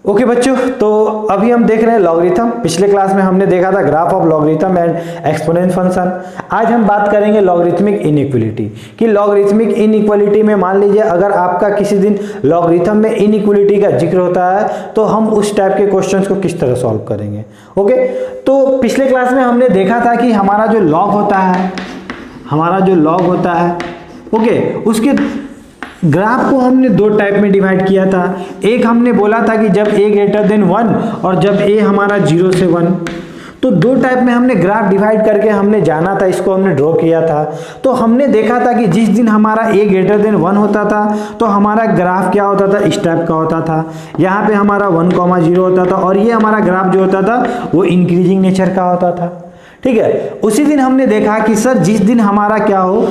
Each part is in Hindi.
ओके बच्चों, तो अभी हम देख रहे हैं लॉगरिथम। पिछले क्लास में हमने देखा था graph of logarithm and exponent function. आज हम बात करेंगे लॉगरिथमिक इनइक्वालिटी कि लॉगरिथमिक इनइक्वालिटी में मान लीजिए अगर आपका किसी दिन लॉगरिथम में इनइक्वालिटी का जिक्र होता है तो हम उस टाइप के क्वेश्चंस को किस तरह सॉल्व करेंगे। ओके, तो पिछले क्लास में हमने देखा था कि हमारा जो लॉग होता है ओके, उसके ग्राफ को हमने दो टाइप में डिवाइड किया था। एक हमने बोला था कि जब a ग्रेटर देन 1 और जब a हमारा 0 से 1, तो दो टाइप में हमने ग्राफ डिवाइड करके हमने जाना था, इसको हमने ड्रॉ किया था। तो हमने देखा था कि जिस दिन हमारा a ग्रेटर देन 1 होता था तो हमारा ग्राफ क्या होता था, इस टाइप का होता था। यहाँ पे हमारा 1, 0 होता था और ये हमारा ग्राफ जो होता था वो इंक्रीजिंग नेचर का होता था। ठीक है, उसी दिन हमने देखा कि सर जिस दिन हमारा क्या हो,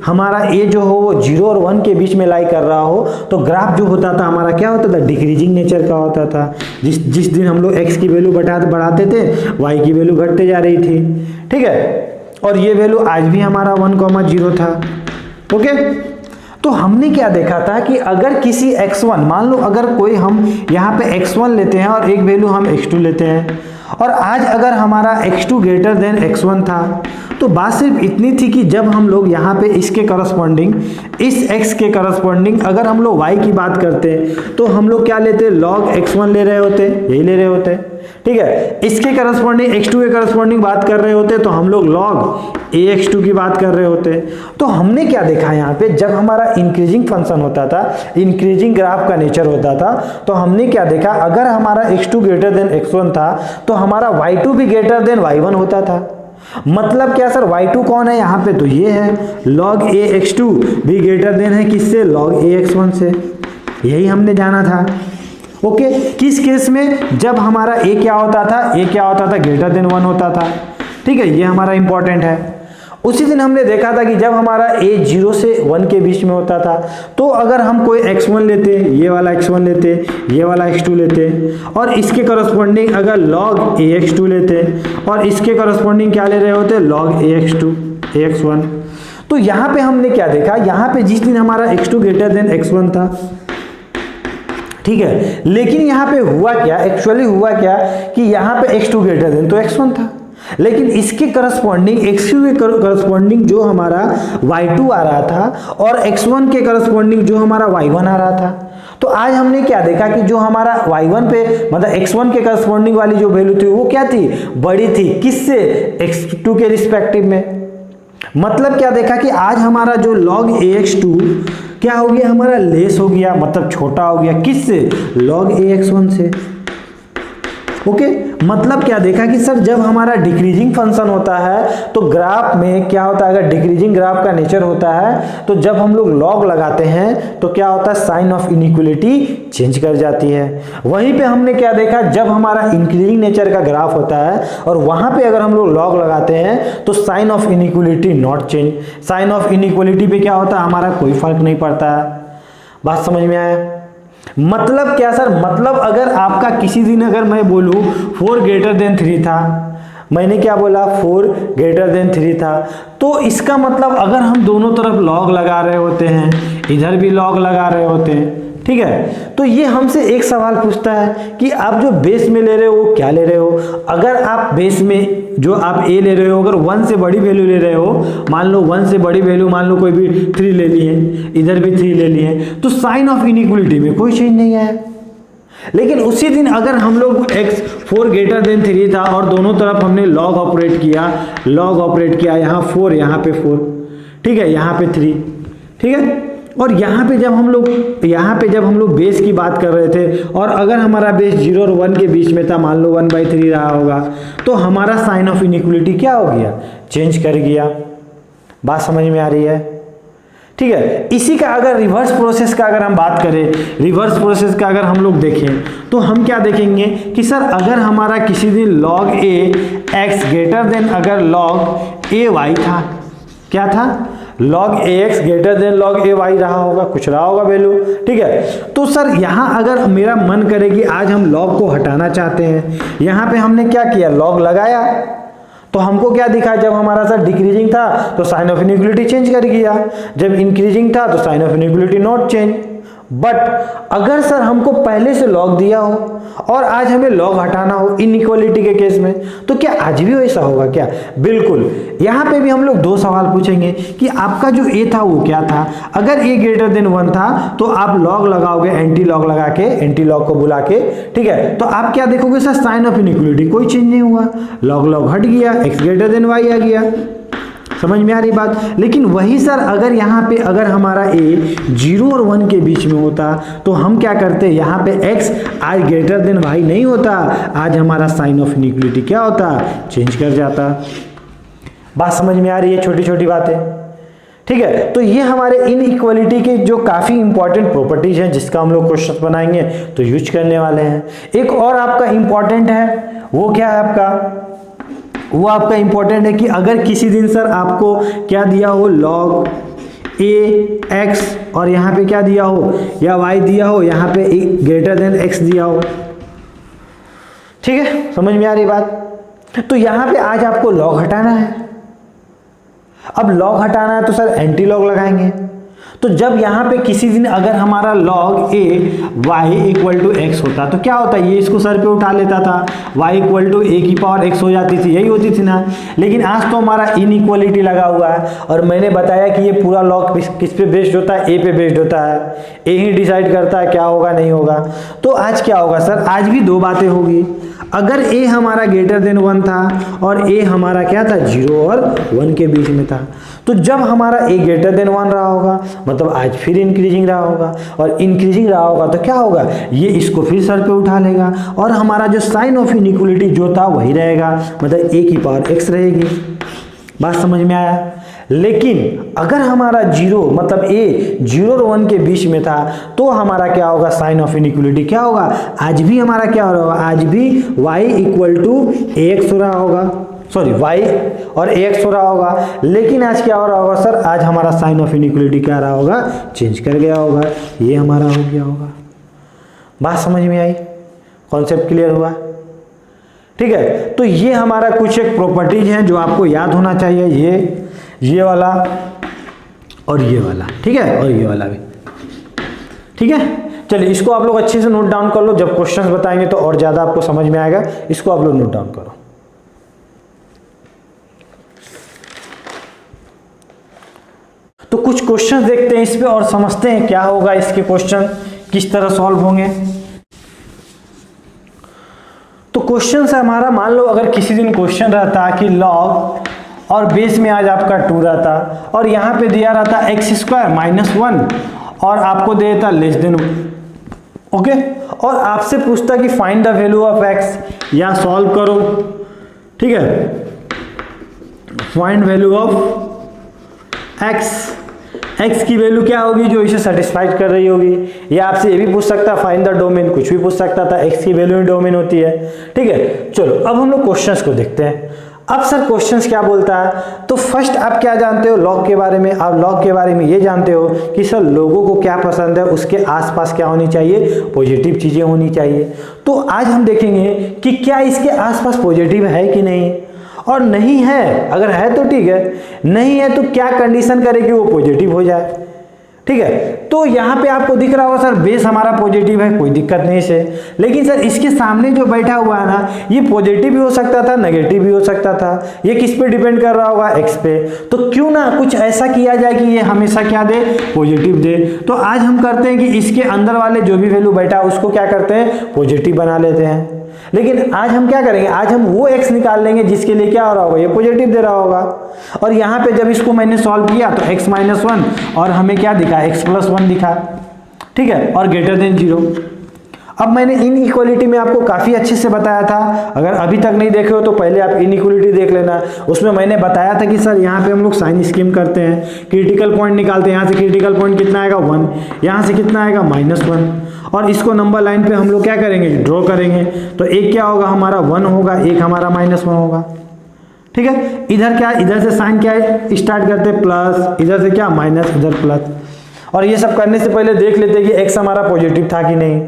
हमारा ए जो हो वो 0 और 1 के बीच में लाई कर रहा हो तो ग्राफ जो होता था हमारा क्या होता था, डिक्रीजिंग नेचर का होता था। जिस दिन हम लोग x की वैल्यू बढ़ाते थे y की वैल्यू घटते जा रही थी। ठीक है, और ये वैल्यू आज भी हमारा 1, 0 था। ओके, तो हमने क्या देखा था कि अगर किसी x1, मान लो अगर कोई हम यहाँ पे x1 लेते हैं और एक वैल्यू हम x2 लेते हैं, और आज अगर हमारा x2 ग्रेटर देन x1 था तो बात सिर्फ इतनी थी कि जब हम लोग यहाँ पे इसके करस्पॉन्डिंग, इस x के करस्पॉन्डिंग अगर हम लोग y की बात करते तो हम लोग क्या लेते, log x1 ले रहे होते, यही ले रहे होते। ठीक है, इसके करस्पॉन्डिंग x2 के करस्पॉन्डिंग बात कर रहे होते तो हम लोग log ax2 की बात कर रहे होते। तो हमने क्या देखा यहाँ पे, जब हमारा इंक्रीजिंग फंक्शन होता था, इंक्रीजिंग ग्राफ का नेचर होता था, तो हमने क्या देखा, अगर हमारा x2 ग्रेटर देन x1 था तो हमारा y2 भी ग्रेटर देन y1 होता था। मतलब क्या सर, y2 कौन है यहाँ पे, तो ये है log ax2 भी ग्रेटर देन है किससे, log ax1 से। यही हमने जाना था। ओके, किस केस में, जब हमारा a क्या होता था, ग्रेटर देन 1 होता था। ठीक है, ये हमारा इंपॉर्टेंट है। उसी दिन हमने देखा था कि जब हमारा a 0 से 1 के बीच में होता था तो अगर हम कोई x1 लेते, ये वाला x1 लेते, ये वाला x2 लेते और इसके करस्पॉन्डिंग अगर log ax2 लेते और इसके करस्पॉन्डिंग क्या ले रहे होते, log ax1। तो यहाँ पे हमने क्या देखा, यहाँ पे जिस दिन हमारा x2 ग्रेटर देन x1 था, ठीक है, लेकिन यहाँ पे हुआ क्या, एक्चुअली हुआ क्या कि यहाँ पे x2 ग्रेटर देन तो x1 था, लेकिन इसके करस्पॉन्डिंग x2 के करस्पॉन्डिंग जो हमारा y2 आ रहा था और x1 के करस्पॉन्डिंग जो हमारा y1 आ रहा था। तो आज हमने क्या देखा कि जो हमारा y1 पे मतलब x1 के करस्पॉन्डिंग वाली जो वैल्यू थी वो क्या थी, बड़ी थी, किससे, x2 के रिस्पेक्टिव में। मतलब क्या देखा कि आज हमारा जो log ax2 क्या हो गया, हमारा लेस हो गया, मतलब छोटा हो गया, किससे, log ax1 से। ओके, मतलब क्या देखा कि सर जब हमारा डिक्रीजिंग फंक्शन होता है तो ग्राफ में क्या होता है, अगर डिक्रीजिंग ग्राफ का नेचर होता है तो जब हम लोग लॉग लगाते हैं तो क्या होता है, साइन ऑफ इनइक्वालिटी चेंज कर जाती है। वहीं पे हमने क्या देखा, जब हमारा इंक्रीजिंग नेचर का ग्राफ होता है और वहां पे अगर हम लोग लॉग लगाते हैं तो sign of inequality not change. Sign of inequality पे क्या होता है, हमारा कोई फर्क नहीं पड़ता है। बात समझ में आया? मतलब क्या सर, मतलब अगर आपका किसी दिन अगर मैं बोलूं 4 ग्रेटर देन 3 था, मैंने क्या बोला, 4 ग्रेटर देन 3 था, तो इसका मतलब अगर हम दोनों तरफ लॉग लगा रहे होते हैं, इधर भी लॉग लगा रहे होते हैं, ठीक है, तो ये हमसे एक सवाल पूछता है कि आप जो बेस में ले रहे हो वो क्या ले रहे हो। अगर आप बेस में जो आप a ले रहे हो, अगर 1 से बड़ी वैल्यू ले रहे हो, मान लो 1 से बड़ी वैल्यू, मान लो कोई भी 3 ले ली है, इधर भी 3 ले ली है, तो साइन ऑफ इनइक्वालिटी में कोई चेंज नहीं आया। लेकिन उसी दिन अगर हम लोग x 4 ग्रेटर देन 3 था और दोनों तरफ हमने लॉग ऑपरेट किया, यहाँ 4, यहाँ पे 4, ठीक है, यहाँ पे 3, ठीक है, और यहाँ पे जब हम लोग बेस की बात कर रहे थे और अगर हमारा बेस 0 और 1 के बीच में था, मान लो 1/3 रहा होगा, तो हमारा साइन ऑफ इनइक्वालिटी क्या हो गया, चेंज कर गया। बात समझ में आ रही है? ठीक है, इसी का अगर रिवर्स प्रोसेस का अगर हम बात करें, रिवर्स प्रोसेस का अगर हम लोग देखें तो हम क्या देखेंगे कि सर अगर हमारा किसी दिन log a x greater than अगर log a y था, क्या था, log ax greater than log ay रहा होगा, कुछ रहा होगा वैल्यू, ठीक है। तो सर यहाँ अगर मेरा मन करे कि आज हम log को हटाना चाहते हैं, यहाँ पे हमने क्या किया, log लगाया, तो हमको क्या दिखा, जब हमारा सर डिक्रीजिंग था तो साइन ऑफ इनइक्वालिटी चेंज कर गया, जब इंक्रीजिंग था तो sign of inequality not change. But अगर सर हमको पहले से लॉग दिया हो और आज हमें लॉग हटाना हो इनइक्वालिटी के केस में, तो क्या आज भी वैसा होगा क्या? बिल्कुल। यहाँ पे भी हम लोग दो सवाल पूछेंगे कि आपका जो ए था वो क्या था। अगर ए ग्रेटर देन 1 था तो आप लॉग लगाओगे, एंटी लॉग लगा के, एंटी लॉग को बुला के, ठीक है, तो आप क्या देखोगे सर, साइन ऑफ इनइक्वालिटी कोई चेंज नहीं हुआ, लॉग लॉग हट गया, एक्स ग्रेटर देन वाई आ गया। समझ में आ रही बात? लेकिन वही सर अगर यहाँ पे अगर हमारा ए 0 और 1 के बीच में होता तो हम क्या करते, यहाँ पे x आज ग्रेटर देन वाई नहीं होता, आज हमारा साइन ऑफ इनइक्वालिटी क्या होता, चेंज कर जाता। बात समझ में आ रही है? छोटी छोटी बातें, ठीक है। तो ये हमारे इनइक्वालिटी के जो काफी इंपॉर्टेंट प्रॉपर्टीज हैं जिसका हम लोग क्वेश्चन बनाएंगे तो यूज करने वाले हैं। एक और आपका इंपॉर्टेंट है, वो क्या है आपका, वो आपका इंपॉर्टेंट है कि अगर किसी दिन सर आपको क्या दिया हो, लॉग ए एक्स और यहाँ पे क्या दिया हो या वाई दिया हो, यहाँ पे ग्रेटर देन एक्स दिया हो, ठीक है, समझ में आ रही बात? तो यहाँ पे आज आपको लॉग हटाना है। अब लॉग हटाना है तो सर एंटी लॉग लगाएंगे। तो जब यहाँ पे किसी दिन अगर हमारा log a y equal to x होता तो क्या होता, ये इसको सर पे उठा लेता था, y इक्वल टू ए की पावर x हो जाती थी, यही होती थी ना। लेकिन आज तो हमारा इनइक्वालिटी लगा हुआ है और मैंने बताया कि ये पूरा log किस पे बेस्ड होता है, a पे बेस्ड होता है, a ही डिसाइड करता है क्या होगा नहीं होगा। तो आज क्या होगा सर, आज भी दो बातें होगी। अगर a हमारा ग्रेटर देन 1 था और a हमारा क्या था, 0 और 1 के बीच में था, तो जब हमारा a ग्रेटर देन 1 रहा होगा मतलब आज फिर इंक्रीजिंग रहा होगा, और इंक्रीजिंग रहा होगा तो क्या होगा, ये इसको फिर सर पे उठा लेगा और हमारा जो साइन ऑफ इनइक्वालिटी जो था वही रहेगा, मतलब a की पावर x रहेगी। बात समझ में आया? लेकिन अगर हमारा 0 मतलब a 0 और 1 के बीच में था तो हमारा क्या होगा, साइन ऑफ इनइक्वालिटी क्या होगा, आज भी हमारा क्या हो रहा होगा, आज भी y इक्वल टू ax हो रहा होगा, सॉरी y और ax हो रहा होगा। लेकिन आज क्या हो रहा होगा सर, आज हमारा साइन ऑफ इनइक्वालिटी क्या रहा होगा, चेंज कर गया होगा, ये हमारा हो गया होगा। बात समझ में आई? कॉन्सेप्ट क्लियर हुआ? ठीक है। तो ये हमारा कुछ एक प्रॉपर्टीज हैं जो आपको याद होना चाहिए, ये वाला और ये वाला, ठीक है, और ये वाला भी, ठीक है। चलिए इसको आप लोग अच्छे से नोट डाउन कर लो, जब क्वेश्चंस बताएंगे तो और ज्यादा आपको समझ में आएगा। इसको आप लोग नोट डाउन करो। तो कुछ क्वेश्चंस देखते हैं इस पे और समझते हैं क्या होगा, इसके क्वेश्चन किस तरह सॉल्व होंगे। तो क्वेश्चन है हमारा, मान लो अगर किसी दिन क्वेश्चन रहता कि लॉग और बेस में आज आपका 2 रहता और यहाँ पे दिया रहता x² -1 और आपको दे देता लेस देन, ओके, और आपसे पूछता कि find the value of x, या सॉल्व करो, ठीक है, फाइंड वैल्यू ऑफ x की वैल्यू क्या होगी जो इसे सेटिस्फाइड कर रही होगी। या आपसे ये भी पूछ सकता है फाइंड द डोमेन, कुछ भी पूछ सकता था, x की वैल्यू डोमेन होती है, ठीक है। चलो अब हम लोग क्वेश्चंस को देखते हैं। अब सर क्वेश्चंस क्या बोलता है, तो फर्स्ट आप क्या जानते हो लॉग के बारे में, आप लॉग के बारे में ये जानते हो कि सर लोगों को क्या पसंद है, उसके आसपास क्या होनी चाहिए, पॉजिटिव चीजें होनी चाहिए। तो आज हम देखेंगे कि क्या इसके आसपास पॉजिटिव है कि नहीं, और नहीं है, अगर है तो ठीक है, नहीं है तो क्या कंडीशन करे कि वो पॉजिटिव हो जाए, ठीक है। तो यहाँ पे आपको दिख रहा होगा सर बेस हमारा पॉजिटिव है, कोई दिक्कत नहीं से, लेकिन सर इसके सामने जो बैठा हुआ है ना, ये पॉजिटिव भी हो सकता था, नेगेटिव भी हो सकता था, ये किस पे डिपेंड कर रहा होगा, एक्स पे। तो क्यों ना कुछ ऐसा किया जाए कि ये हमेशा क्या दे, पॉजिटिव दे। तो आज हम करते हैं कि इसके अंदर वाले जो भी वैल्यू बैठा है उसको क्या करते हैं, पॉजिटिव बना लेते हैं। लेकिन आज हम क्या करेंगे, आज हम वो x निकाल लेंगे जिसके लिए क्या हो रहा होगा, ये पॉजिटिव दे रहा होगा। और यहाँ पे जब इसको मैंने सॉल्व किया तो x -1 और हमें क्या दिखा, x +1 दिखा, ठीक है, और ग्रेटर देन 0। अब मैंने इनइक्वालिटी में आपको काफी अच्छे से बताया था, अगर अभी तक नहीं देखे हो तो पहले आप इनइक्वालिटी देख लेना। उसमें मैंने बताया था कि सर यहाँ पे हम लोग साइन स्कीम करते हैं, क्रिटिकल पॉइंट निकालते हैं, यहाँ से क्रिटिकल पॉइंट कितना आएगा 1, यहाँ से कितना आएगा -1, और इसको नंबर लाइन पे हम लोग क्या करेंगे, ड्रॉ करेंगे। तो एक क्या होगा हमारा 1 होगा, एक हमारा -1 होगा, ठीक है। इधर क्या, इधर से साइन क्या है, स्टार्ट करते प्लस, इधर से क्या माइनस, इधर प्लस। और ये सब करने से पहले देख लेते कि x हमारा पॉजिटिव था कि नहीं,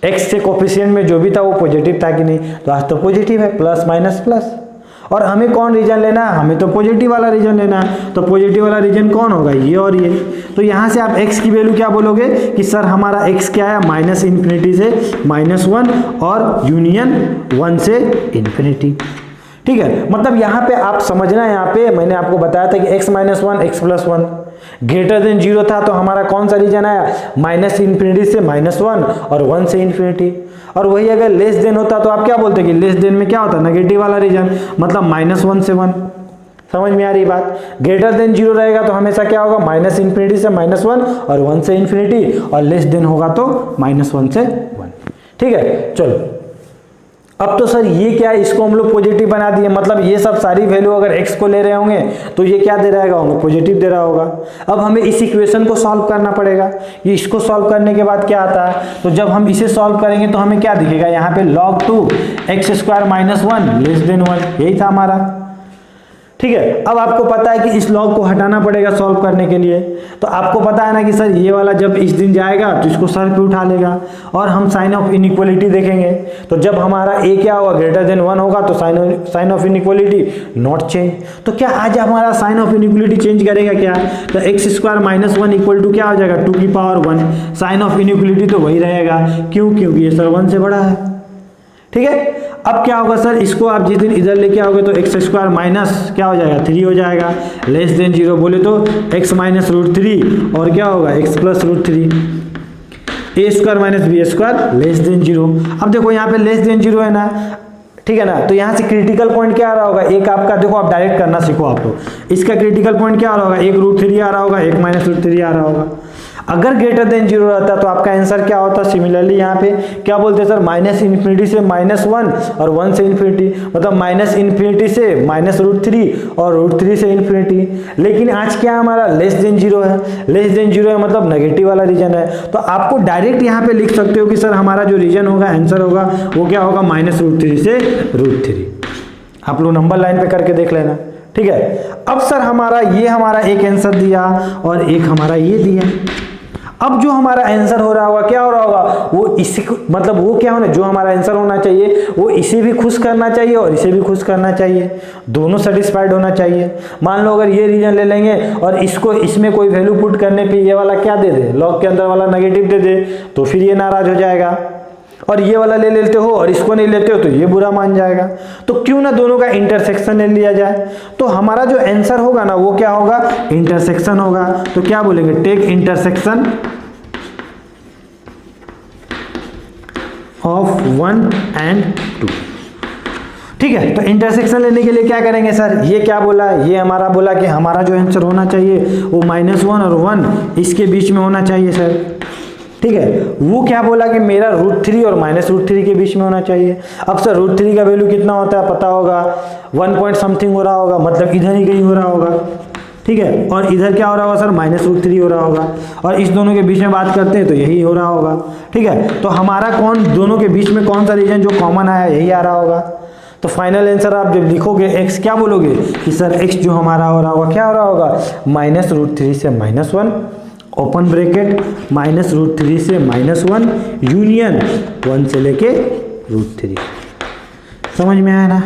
x से कोफिशिएंट में जो भी था वो पॉजिटिव था कि नहीं। तो आज तो पॉजिटिव है, प्लस माइनस प्लस। और हमें कौन रीजन लेना है, हमें तो पॉजिटिव वाला रीजन लेना है। तो पॉजिटिव वाला रीजन कौन होगा, ये और ये। तो यहाँ से आप x की वैल्यू क्या बोलोगे कि सर हमारा x क्या है, माइनस इन्फिनिटी से -1 और यूनियन 1 से इन्फिनिटी। ठीक है, मतलब यहाँ पे आप समझना है, यहाँ पे मैंने आपको बताया था कि x - 1 x + 1 ग्रेटर देन 0 था, तो हमारा कौन सा रीजन आया, माइनस इन्फिनिटी से -1 और 1 से इन्फिनिटी। और वही अगर लेस देन होता तो आप क्या बोलते कि लेस देन में क्या होता, नेगेटिव वाला रीजन, मतलब -1 से 1। समझ में आ रही बात। ग्रेटर देन 0 रहेगा तो हमेशा क्या होगा, माइनस इन्फिनिटी से -1 और 1 से इन्फिनिटी, और लेस देन होगा तो -1 से 1। ठीक है, चलो अब तो सर ये क्या है, इसको हम लोग पॉजिटिव बना दिए, मतलब ये सब सारी वैल्यू अगर x को ले रहे होंगे तो ये क्या दे रहेगा, हमें पॉजिटिव दे रहा होगा। अब हमें इस इक्वेशन को सॉल्व करना पड़ेगा। ये इसको सॉल्व करने के बाद क्या आता है, तो जब हम इसे सॉल्व करेंगे तो हमें क्या दिखेगा, यहाँ पे log 2 x² - 1 < 1, यही था हमारा। ठीक है, अब आपको पता है कि इस लॉग को हटाना पड़ेगा सॉल्व करने के लिए। तो आपको पता है ना कि सर ये वाला जब इस दिन जाएगा तो इसको सर पे उठा लेगा, और हम साइन ऑफ इनइक्वालिटी देखेंगे। तो जब हमारा a क्या होगा, ग्रेटर देन 1 होगा, तो sign of inequality not change. तो क्या आज हमारा साइन ऑफ इनइक्वालिटी चेंज करेगा क्या, तो x² - 1 इक्वल टू क्या हो जाएगा, 2 की पावर 1। साइन ऑफ इनइक्वालिटी तो वही रहेगा, क्यों, क्योंकि ये सर 1 से बड़ा है। ठीक है, अब क्या होगा सर, इसको आप जिस दिन इधर लेके आओगे तो x² माइनस क्या हो जाएगा, 3 हो जाएगा। लेस देन 0 बोले तो x - √3 और क्या होगा, x + √3, a² - b² less than 0। अब देखो यहाँ पे लेस देन 0 है ना, ठीक है ना, तो यहाँ से क्रिटिकल पॉइंट क्या आ रहा होगा, एक आपका, देखो आप डायरेक्ट करना सीखो आप लोग। इसका क्रिटिकल पॉइंट क्या आ रहा होगा, एक √3 आ रहा होगा, एक -√3 आ रहा होगा। अगर ग्रेटर देन 0 रहता तो आपका आंसर क्या होता, सिमिलरली यहाँ पे क्या बोलते हैं सर, माइनस इन्फिनिटी से -1 और 1 से इन्फिनिटी, मतलब माइनस इन्फिनिटी से -√3 और √3 से इन्फिनिटी। लेकिन आज क्या हमारा लेस देन 0 है, लेस देन 0 है मतलब नेगेटिव वाला रीजन है। तो आपको डायरेक्ट यहाँ पे लिख सकते हो कि सर हमारा जो रीजन होगा, आंसर होगा वो क्या होगा, -√3 से √3। आप लोग नंबर लाइन पे करके देख लेना। ठीक है, अब सर हमारा एक आंसर दिया और एक हमारा ये दिया। अब जो हमारा आंसर हो रहा होगा, क्या हो रहा होगा, वो इसी मतलब वो क्या होना, जो हमारा आंसर होना चाहिए वो इसे भी खुश करना चाहिए और इसे भी खुश करना चाहिए, दोनों सेटिस्फाइड होना चाहिए। मान लो अगर ये रीजन ले लेंगे और इसको इसमें कोई वैल्यू पुट करने पे ये वाला क्या दे दे, लॉग के अंदर वाला नेगेटिव दे दे, तो फिर ये नाराज हो जाएगा। और ये वाला ले लेते हो और इसको नहीं लेते हो तो ये बुरा मान जाएगा। तो क्यों ना दोनों का इंटरसेक्शन ले लिया जाए। तो हमारा जो आंसर होगा ना वो क्या होगा, इंटरसेक्शन होगा। तो क्या बोलेंगे, टेक इंटरसेक्शन ऑफ 1 and 2। ठीक है, तो इंटरसेक्शन लेने के लिए क्या करेंगे सर, ये क्या बोला, ये हमारा बोला कि हमारा जो आंसर होना चाहिए वो -1 और 1 इसके बीच में होना चाहिए सर। ठीक है, वो क्या बोला कि मेरा √3 और -√3 के बीच में होना चाहिए। अब सर √3 का वैल्यू कितना होता है पता होगा, 1 पॉइंट समथिंग हो रहा होगा, मतलब इधर ही कहीं हो रहा होगा। ठीक है, और इधर क्या हो रहा होगा सर, -√3 हो रहा होगा, और इस दोनों के बीच में बात करते हैं तो यही हो रहा होगा। ठीक है, तो हमारा दोनों के बीच में कौन सा रीजन जो कॉमन आया यही आ रहा होगा। तो फाइनल आंसर आप जब लिखोगे x क्या बोलोगे कि सर x जो हमारा हो रहा होगा क्या हो रहा होगा, -√3 से -1 ओपन ब्रैकेट -√3 से -1 यूनियन 1 से लेके √3। समझ में आया ना।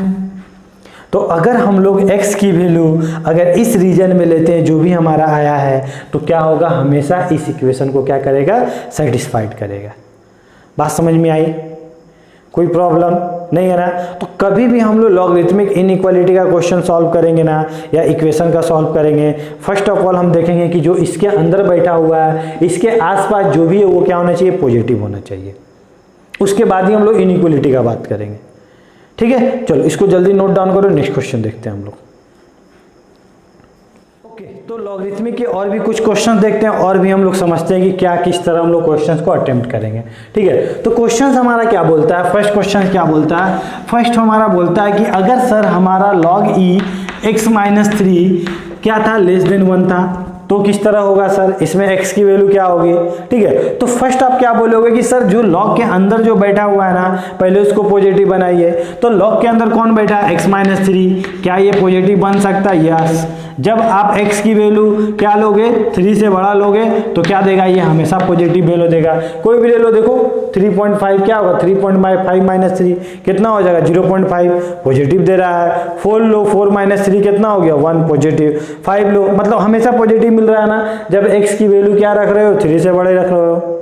तो अगर हम लोग x की वैल्यू अगर इस रीजन में लेते हैं जो भी हमारा आया है तो क्या होगा, हमेशा इस इक्वेशन को क्या करेगा, सेटिस्फाइड करेगा। बात समझ में आई, कोई प्रॉब्लम नहीं है ना। तो कभी भी हम लोग लॉगरिथमिक इनइक्वालिटी का क्वेश्चन सॉल्व करेंगे ना, या इक्वेशन का सॉल्व करेंगे, फर्स्ट ऑफ ऑल हम देखेंगे कि जो इसके अंदर बैठा हुआ है इसके आसपास जो भी है वो क्या होना चाहिए, पॉजिटिव होना चाहिए। उसके बाद ही हम लोग इनइक्वालिटी का बात करेंगे। ठीक है, चलो इसको जल्दी नोट डाउन करो, नेक्स्ट क्वेश्चन देखते हैं हम लोग। तो लॉगरिथमिक के और भी कुछ क्वेश्चन देखते हैं और भी हम लोग समझते हैं कि क्या किस तरह हम लोग क्वेश्चंस को अटेम्प्ट करेंगे। ठीक है, तो क्वेश्चंस हमारा क्या बोलता है, फर्स्ट क्वेश्चन क्या बोलता है, फर्स्ट हमारा बोलता है कि अगर सर हमारा log e x - 3 क्या था, लेस देन 1 था, तो किस तरह होगा सर, इसमें x की वैल्यू क्या होगी। ठीक है, तो फर्स्ट आप क्या बोलोगे कि सर जो log के अंदर जो बैठा हुआ है ना, पहले उसको पॉजिटिव बनाइए। तो log के अंदर कौन बैठा है, x - 3, क्या ये पॉजिटिव बन सकता है, यस। जब आप x की वैल्यू क्या लोगे 3 से बड़ा लोगे तो क्या देगा, ये हमेशा पॉजिटिव वैल्यू देगा। कोई भी ले लो, देखो 3.5 क्या होगा, 3.5 माइनस 3 कितना हो जाएगा 0.5, पॉजिटिव दे रहा है। 4 लो, 4 माइनस 3 कितना हो गया 1, पॉजिटिव। 5 लो, मतलब हमेशा पॉजिटिव मिल रहा है ना, जब x की वैल्यू क्या रख रहे हो 3 से बड़े रख रहे हो,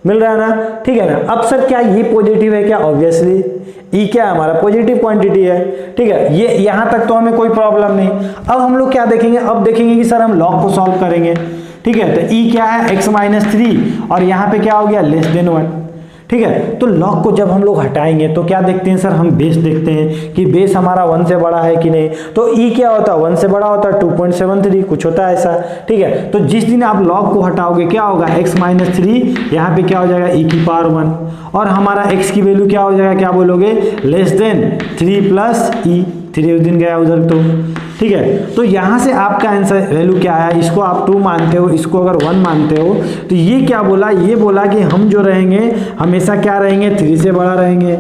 मिल रहा है ना, ठीक है ना। अब सर क्या ये पॉजिटिव है क्या, ऑब्वियसली ई क्या है हमारा पॉजिटिव क्वांटिटी है, ठीक है, ये यहां तक तो हमें कोई प्रॉब्लम नहीं। अब हम लोग क्या देखेंगे, अब देखेंगे कि सर हम लॉग को सॉल्व करेंगे, ठीक है। तो ई क्या है x माइनस 3 और यहाँ पे क्या हो गया लेस देन 1, ठीक है। तो लॉग को जब हम लोग हटाएंगे तो क्या देखते हैं सर, हम बेस देखते हैं कि बेस हमारा 1 से बड़ा है कि नहीं। तो ई क्या होता है 1 से बड़ा होता है 2.73 कुछ होता है ऐसा, ठीक है। तो जिस दिन आप लॉग को हटाओगे क्या होगा x माइनस 3 यहाँ पे क्या हो जाएगा e की पावर 1 और हमारा x की वैल्यू क्या हो जाएगा, क्या बोलोगे लेस देन 3 प्लस ई, 3 उस दिन गया उधर तो, ठीक है। तो यहाँ से आपका आंसर वैल्यू क्या आया, इसको आप 2 मानते हो, इसको अगर 1 मानते हो तो ये क्या बोला, ये बोला कि हम जो रहेंगे हमेशा क्या रहेंगे 3 से बड़ा रहेंगे।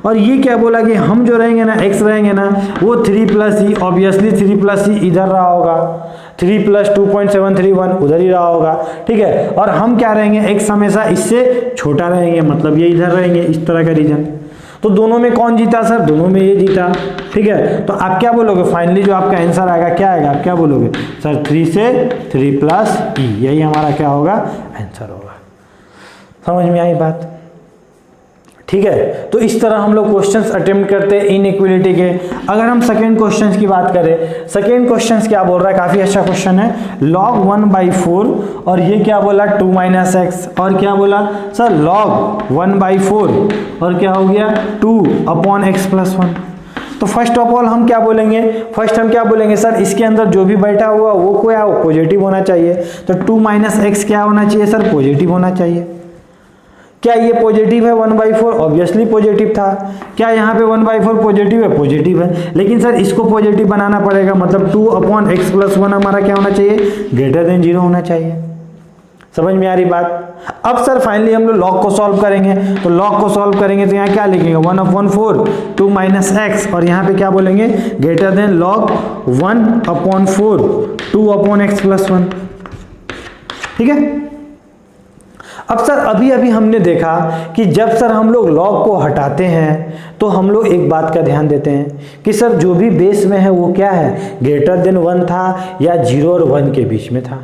और ये क्या बोला कि हम जो रहेंगे ना x रहेंगे ना वो 3 प्लस ई, ऑब्वियसली 3 प्लस ई इधर रहा होगा, 3 प्लस 2.731 उधर ही रहा होगा, ठीक है। और हम क्या रहेंगे x हमेशा इससे छोटा रहेंगे, मतलब ये इधर रहेंगे, इस तरह का रीजन। तो दोनों में कौन जीता सर, दोनों में ये जीता, ठीक है। तो आप क्या बोलोगे फाइनली जो आपका आंसर आएगा क्या आएगा, आप क्या बोलोगे सर 3 से 3 प्लस ई, यही हमारा क्या होगा आंसर होगा। समझ में आई बात, ठीक है। तो इस तरह हम लोग क्वेश्चंस अटेम्प्ट करते हैं इनइक्वालिटी के। अगर हम सेकेंड क्वेश्चंस की बात करें, सेकेंड क्वेश्चंस क्या बोल रहा है, काफी अच्छा क्वेश्चन है, log 1/4 और ये क्या बोला 2 माइनस एक्स, और क्या बोला सर log 1/4 और क्या हो गया 2 अपॉन एक्स प्लस 1। तो फर्स्ट ऑफ ऑल हम क्या बोलेंगे, फर्स्ट हम क्या बोलेंगे सर इसके अंदर जो भी बैठा हुआ वो क्या है पॉजिटिव होना चाहिए। तो 2 माइनस एक्स क्या होना चाहिए सर, पॉजिटिव होना चाहिए। क्या ये पॉजिटिव है 1/4, ऑब्वियसली पॉजिटिव था। क्या यहाँ पे 1/4 पॉजिटिव है, पॉजिटिव है। लेकिन सर इसको पॉजिटिव बनाना पड़ेगा, मतलब 2 अपॉन एक्स प्लस 1 हमारा क्या होना चाहिए, ग्रेटर देन 0 होना चाहिए। समझ में आ रही बात। अब सर फाइनली हम लोग लॉग को सॉल्व करेंगे, तो लॉग को सॉल्व करेंगे तो यहाँ क्या लिखेंगे 1/4 2 माइनस एक्स और यहाँ पे क्या बोलेंगे greater than log 1/4 2 upon x plus 1, ठीक है। अब सर अभी अभी हमने देखा कि जब सर हम लोग लॉग को हटाते हैं तो हम लोग एक बात का ध्यान देते हैं कि सर जो भी बेस में है वो क्या है ग्रेटर देन 1 था या 0 और 1 के बीच में था।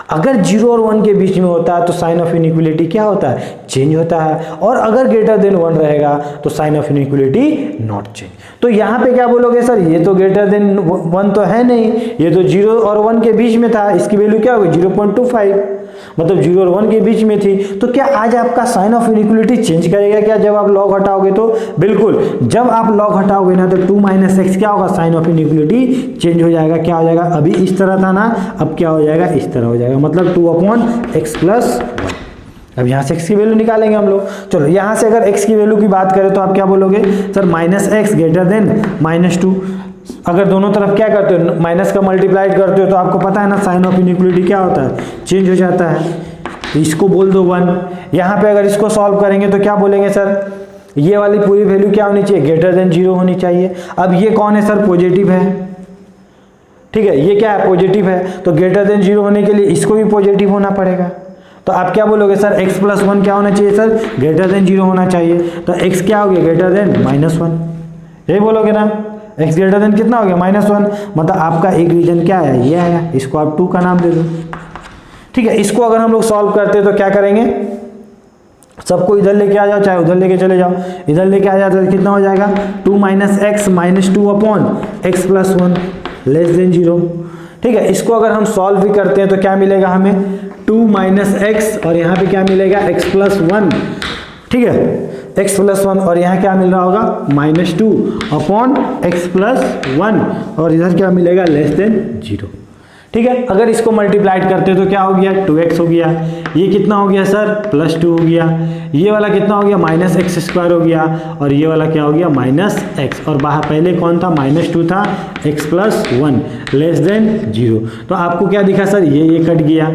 अगर 0 और 1 के बीच में होता है तो साइन ऑफ इनइक्वालिटी क्या होता है, चेंज होता है। और अगर ग्रेटर देन 1 रहेगा तो sign of inequality not change. तो यहाँ पे क्या बोलोगे सर ये तो ग्रेटर देन 1 तो है नहीं, ये तो 0 और 1 के बीच में था, इसकी वैल्यू क्या होगी 0.25, मतलब 0 और 1 के बीच में थी। तो क्या आज आपका साइन ऑफ इनइक्वालिटी चेंज करेगा क्या जब आप लॉग हटाओगे, तो बिल्कुल जब आप लॉग हटाओगे ना तो 2 माइनस एक्स क्या होगा, साइन ऑफ इनइक्वालिटी चेंज हो जाएगा। क्या हो जाएगा, अभी इस तरह था ना, अब क्या हो जाएगा इस तरह हो जाएगा, मतलब 2 अपॉन एक्स प्लस 1। अब यहाँ से x की वैल्यू निकालेंगे हम लोग। चलो यहाँ से अगर x की वैल्यू की बात करें तो आप क्या बोलोगे sir minus x greater than -2। अगर दोनों तरफ क्या करते हो माइनस का मल्टीप्लाइड करते हो तो आपको पता है ना साइन ऑफ इनइक्वालिटी क्या होता है, चेंज हो जाता है। तो इसको बोल दो 1। यहाँ पे अगर इसको सॉल्व करेंगे तो क्या बोलेंगे सर ये वाली पूरी वैल्यू क्या होनी चाहिए, ग्रेटर देन 0 होनी चाहिए। अब ये कौन है सर, पॉजिटिव है, ठीक है, ये क्या है पॉजिटिव है, तो ग्रेटर देन 0 होने के लिए इसको भी पॉजिटिव होना पड़ेगा। तो आप क्या बोलोगे सर x प्लस 1 क्या होना चाहिए सर, ग्रेटर देन 0 होना चाहिए। तो x क्या हो गया ग्रेटर देन -1, यही बोलोगे ना, x ग्रेटर देन कितना हो गया -1, मतलब आपका एक रीजन क्या है ये आया, इसको आप 2 का नाम दे दो, ठीक है। इसको अगर हम लोग सॉल्व करते हैं तो क्या करेंगे, सबको इधर लेके आ जाओ चाहे उधर लेके चले जाओ, इधर लेके आ जाओ तो कितना हो जाएगा 2 minus x -2 upon x plus 1 less than 0, ठीक है। इसको अगर हम सॉल्व भी करते हैं तो क्या मिलेगा हमें 2 माइनस एक्स और यहाँ पे क्या मिलेगा x प्लस 1, ठीक है, x प्लस 1 और यहाँ क्या मिल रहा होगा -2 अपॉन एक्स प्लस 1 और इधर क्या मिलेगा लेस देन 0, ठीक है। अगर इसको मल्टीप्लाइड करते तो क्या हो गया 2x हो गया, ये कितना हो गया सर +2 हो गया, ये वाला कितना हो गया -x² हो गया और ये वाला क्या हो गया -x और बाहर पहले कौन था -2 था, x प्लस 1 लेस देन 0। तो आपको क्या दिखा सर ये कट गया,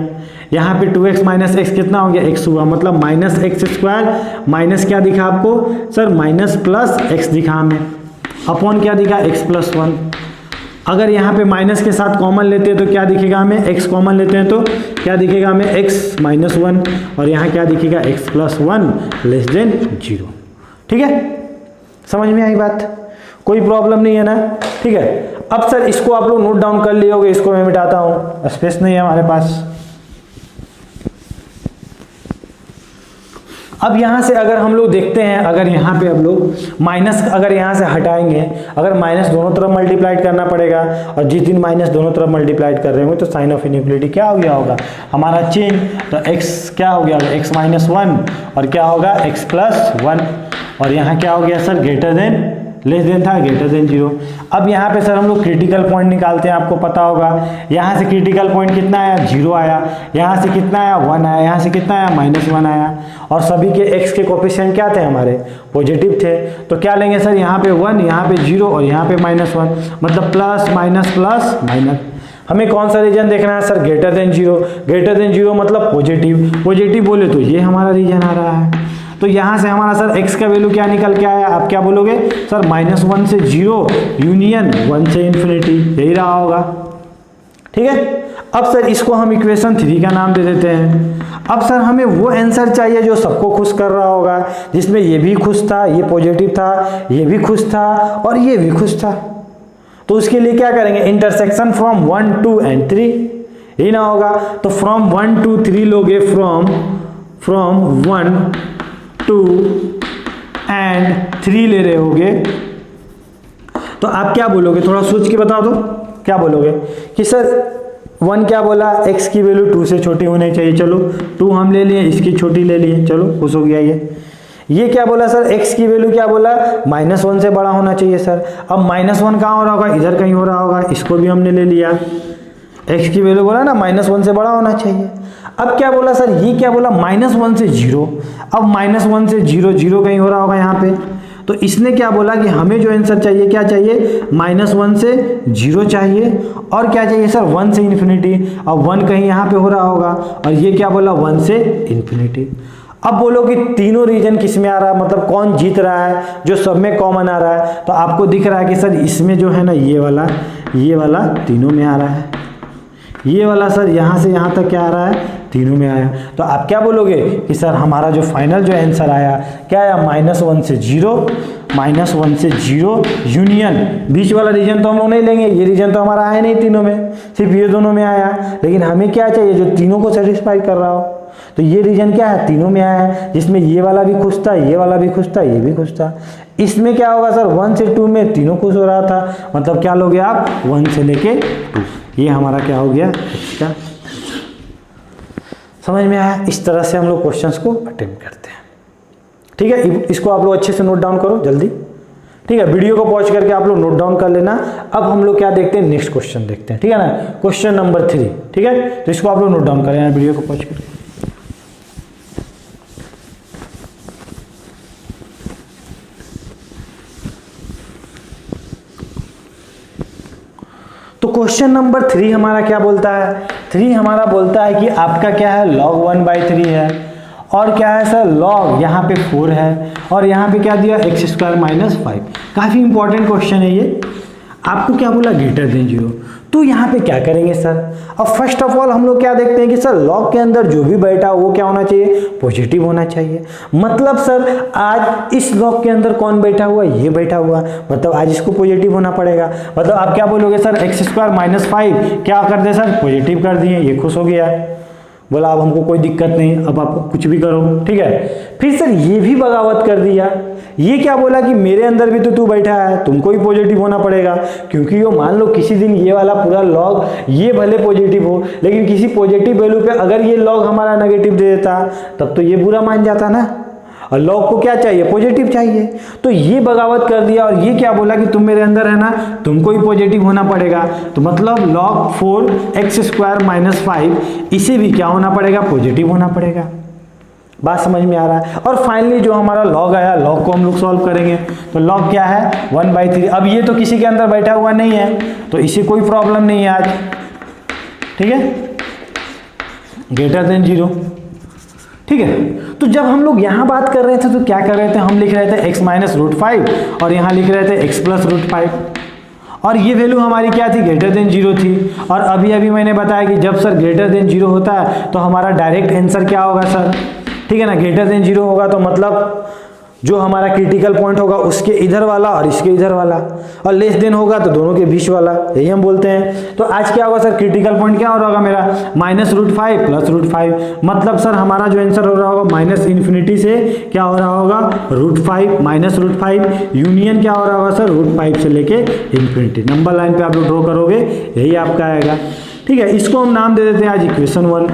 यहाँ पे 2x माइनस एक्स कितना हो गया x हुआ, मतलब -x² माइनस क्या दिखा आपको सर माइनस प्लस x दिखा हमें, अपॉन क्या दिखा x प्लस 1, अगर यहाँ पे माइनस के साथ कॉमन लेते हैं तो क्या दिखेगा हमें, x कॉमन लेते हैं तो क्या दिखेगा हमें, x माइनस 1, और यहाँ क्या दिखेगा, x प्लस 1 लेस देन 0। ठीक है, समझ में आई बात, कोई प्रॉब्लम नहीं है ना। ठीक है, अब सर इसको आप लोग नोट डाउन कर लिए होगे, इसको मैं मिटाता हूँ, स्पेस नहीं है हमारे पास। अब यहाँ से अगर हम लोग देखते हैं, अगर यहाँ पे अब लोग माइनस अगर यहाँ से हटाएंगे, अगर माइनस दोनों तरफ मल्टीप्लाइड करना पड़ेगा, और जिस दिन माइनस दोनों तरफ मल्टीप्लाइड कर रहे होंगे तो साइन ऑफ इनइक्वलिटी क्या हो गया होगा हमारा चेंज, तो x क्या हो गया, x माइनस 1 और क्या होगा x प्लस 1, और यहाँ क्या हो गया sir, greater than, less than था, ग्रेटर देन 0। अब यहाँ पे सर हम लोग क्रिटिकल पॉइंट निकालते हैं, आपको पता होगा यहाँ से क्रिटिकल पॉइंट कितना आया, 0 आया, यहाँ से कितना आया, 1 आया, यहाँ से कितना आया, -1 आया, और सभी के x के कोफिशिएंट क्या थे हमारे, पॉजिटिव थे। तो क्या लेंगे सर, यहाँ पे 1, यहाँ पे 0 और यहाँ पे -1, मतलब प्लस माइनस प्लस माइनस। हमें कौन सा रीजन देखना है sir, greater than 0, greater than 0 मतलब पॉजिटिव, पॉजिटिव बोले तो ये हमारा रीजन आ रहा है। तो यहाँ से हमारा सर x का वैल्यू क्या निकल के आया, आप क्या बोलोगे सर, -1 से 0 यूनियन 1 से इन्फिनिटी, यही रहा होगा। ठीक है, अब सर इसको हम इक्वेशन 3 का नाम दे देते हैं। अब सर हमें वो आंसर चाहिए जो सबको खुश कर रहा होगा, जिसमें ये भी खुश था, ये पॉजिटिव था, ये भी खुश था और ये भी खुश था। तो उसके लिए क्या करेंगे, इंटरसेक्शन फ्रॉम 1 2 and 3, यही ना होगा। तो फ्रॉम 1 2 3 लोगे, फ्रॉम 1 2 and 3 ले रहे होगे, तो आप क्या बोलोगे, थोड़ा सोच के बता दो, क्या बोलोगे कि सर 1 क्या बोला, x की वैल्यू 2 से छोटी होनी चाहिए, चलो 2 हम ले लिए, इसकी छोटी ले लिए, चलो खुश हो गया ये क्या बोला सर, x की वैल्यू क्या बोला, -1 से बड़ा होना चाहिए सर। अब -1 कहाँ हो रहा होगा, इधर कहीं हो रहा होगा, इसको भी हमने ले लिया, x की वैल्यू बोला ना -1 से बड़ा होना चाहिए। अब क्या बोला सर, ये क्या बोला, -1 से 0, अब -1 से 0 0 कहीं हो रहा होगा यहाँ पे, तो इसने क्या बोला कि हमें जो आंसर चाहिए क्या चाहिए, -1 से 0 चाहिए, और क्या चाहिए सर, 1 से इन्फिनिटी। अब 1 कहीं यहाँ पे हो रहा होगा, और ये क्या बोला, 1 से इन्फिनिटी। अब बोलो कि तीनों रीजन किस में आ रहा है, मतलब कौन जीत रहा है, जो सब में कॉमन आ रहा है। तो आपको दिख रहा है कि सर इसमें जो है ना, ये वाला तीनों में आ रहा है, ये वाला सर यहाँ से यहाँ तक क्या आ रहा है, तीनों में आया। तो आप क्या बोलोगे कि सर हमारा जो फाइनल जो आंसर आया क्या आया, -1 से 0 यूनियन, बीच वाला रीजन तो हम लोग नहीं लेंगे, ये रीजन तो हमारा आया नहीं तीनों में, सिर्फ ये दोनों में आया, लेकिन हमें क्या चाहिए जो तीनों को सेटिस्फाई कर रहा हो। तो ये रीजन क्या है, तीनों में आया है, जिसमें ये वाला भी खुश था, ये वाला भी खुश था, ये भी खुश था। इसमें क्या होगा सर, 1 से 2 में तीनों खुश हो रहा था, मतलब क्या लोगे आप, 1 से लेके 2, ये हमारा क्या हो गया, इसका समझ में आया। इस तरह से हम लोग क्वेश्चंस को अटेम्प्ट करते हैं। ठीक है, इसको आप लोग अच्छे से नोट डाउन करो जल्दी। ठीक है, वीडियो को पॉज करके आप लोग नोट डाउन कर लेना। अब हम लोग क्या देखते हैं, नेक्स्ट क्वेश्चन देखते हैं, ठीक है ना, क्वेश्चन नंबर 3। ठीक है, तो इसको आप लोग नोट डाउन कर लेना वीडियो को पॉज करके। तो क्वेश्चन नंबर 3 हमारा क्या बोलता है, 3 हमारा बोलता है कि आपका क्या है, log 1/3 है, और क्या है सर, log यहाँ पे 4 है, और यहाँ पे क्या दिया, x² - 5। काफ़ी इंपॉर्टेंट क्वेश्चन है ये। आपको क्या बोला, ग्रेटर देन 0। तो यहाँ पे क्या करेंगे सर, अब फर्स्ट ऑफ ऑल हम लोग क्या देखते हैं कि सर log के अंदर जो भी बैठा वो क्या होना चाहिए, पॉजिटिव होना चाहिए। मतलब सर आज इस log के अंदर कौन बैठा हुआ, ये बैठा हुआ, मतलब आज इसको पॉजिटिव होना पड़ेगा। मतलब आप क्या बोलोगे सर, x² - 5 क्या कर दे सर, पॉजिटिव कर दिए, ये खुश हो गया, बोला अब हमको कोई दिक्कत नहीं, अब आप कुछ भी करो। ठीक है, फिर सर ये भी बगावत कर दिया, ये क्या बोला कि मेरे अंदर भी तो तू बैठा है, तुमको ही पॉजिटिव होना पड़ेगा, क्योंकि यो मान लो किसी दिन ये वाला पूरा लॉग ये भले पॉजिटिव हो, लेकिन किसी पॉजिटिव वैल्यू पे अगर ये लॉग हमारा नेगेटिव दे देता तब तो ये बुरा मान जाता ना, और लॉग को क्या चाहिए, पॉजिटिव चाहिए। तो ये बगावत कर दिया, और ये क्या बोला कि तुम मेरे अंदर है ना, तुमको ही पॉजिटिव होना पड़ेगा। तो मतलब log 4x² - 5 इसे भी क्या होना पड़ेगा, पॉजिटिव होना पड़ेगा। बात समझ में आ रहा है। और फाइनली जो हमारा log आया, log को हम लोग सॉल्व करेंगे। तो log क्या है, 1/3। अब ये तो किसी के अंदर बैठा हुआ नहीं है, तो इसे कोई प्रॉब्लम नहीं है आज। ठीक है, ग्रेटर देन 0। ठीक है, तो जब हम लोग यहाँ बात कर रहे थे तो क्या कर रहे थे, हम लिख रहे थे x - √5 और यहाँ लिख रहे थे x + √5। और ये वैल्यू हमारी क्या थी, ग्रेटर देन 0 थी। और अभी अभी मैंने बताया कि जब सर ग्रेटर देन 0 होता है तो हमारा डायरेक्ट आंसर क्या होगा सर, ठीक है ना, ग्रेटर देन 0 होगा तो मतलब जो हमारा क्रिटिकल पॉइंट होगा उसके इधर वाला और इसके इधर वाला, और लेस देन होगा तो दोनों के बीच वाला, यही हम बोलते हैं। तो आज क्या होगा सर, क्रिटिकल पॉइंट क्या हो रहा होगा मेरा, -√5 + √5, मतलब सर हमारा जो आंसर हो रहा होगा माइनस इन्फिनिटी से क्या हो रहा होगा, √5 -√5 यूनियन क्या हो रहा होगा सर, √5 से लेके इन्फिनिटी। नंबर लाइन पे आप लोग ड्रॉ करोगे, यही आपका आएगा, ठीक है। इसको हम नाम दे देते हैं आज इक्वेशन 1।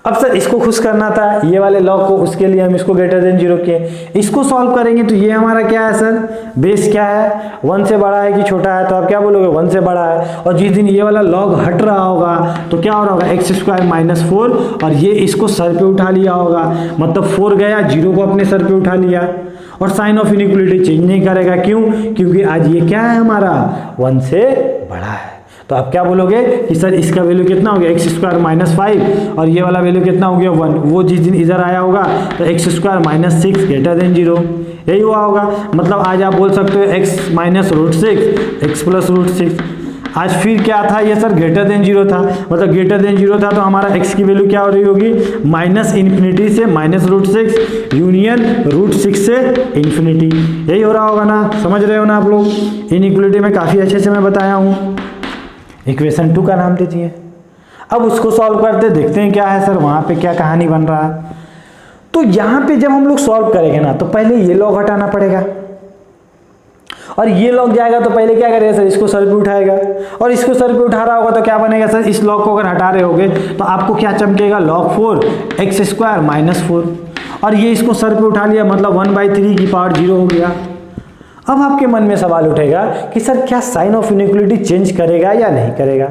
अब सर इसको खुश करना था, ये वाले लॉग को, उसके लिए हम इसको ग्रेटर देन 0 किए। इसको सॉल्व करेंगे तो ये हमारा क्या है सर, बेस क्या है, 1 से बड़ा है कि छोटा है, तो आप क्या बोलोगे 1 से बड़ा है। और जिस दिन ये वाला लॉग हट रहा होगा तो क्या हो रहा होगा, x² - 4, और ये इसको सर पे उठा लिया होगा, मतलब 4 गया, 0 को अपने सर पे उठा लिया, और साइन ऑफ इनइक्वालिटी चेंज नहीं करेगा। क्यों, क्योंकि आज ये क्या है हमारा 1 से बड़ा है। तो आप क्या बोलोगे कि सर इसका वैल्यू कितना हो गया, x² - 5, और ये वाला वैल्यू कितना हो गया 1। वो जिस दिन इधर आया होगा तो x² - 6 ग्रेटर देन 0, यही हुआ होगा। मतलब आज आप बोल सकते हो x - √6 x + √6। आज फिर क्या था ये सर, ग्रेटर देन 0 था, मतलब ग्रेटर देन 0 था तो हमारा x की वैल्यू क्या हो रही होगी, -इन्फिनिटी से -√6 यूनियन √6 से इन्फिनिटी, यही हो रहा होगा ना, समझ रहे हो ना आप लोग। इनइक्वालिटी में काफ़ी अच्छे से मैं बताया हूँ। इक्वेशन 2 का नाम दीजिए। अब उसको सॉल्व करते देखते हैं क्या है सर, वहाँ पे क्या कहानी बन रहा है। तो यहाँ पे जब हम लोग सॉल्व करेंगे ना तो पहले ये लॉग हटाना पड़ेगा, और ये लॉग जाएगा तो पहले क्या करेगा सर, इसको सर पे उठाएगा, और इसको सर पे उठा रहा होगा तो क्या बनेगा सर, इस लॉग को अगर हटा रहे होगे तो आपको क्या चमकेगा, log 4 x² - 4, और ये इसको सर पे उठा लिया, मतलब 1/3 की पावर 0 हो गया। अब आपके मन में सवाल उठेगा कि सर क्या साइन ऑफ इनइक्वालिटी चेंज करेगा या नहीं करेगा।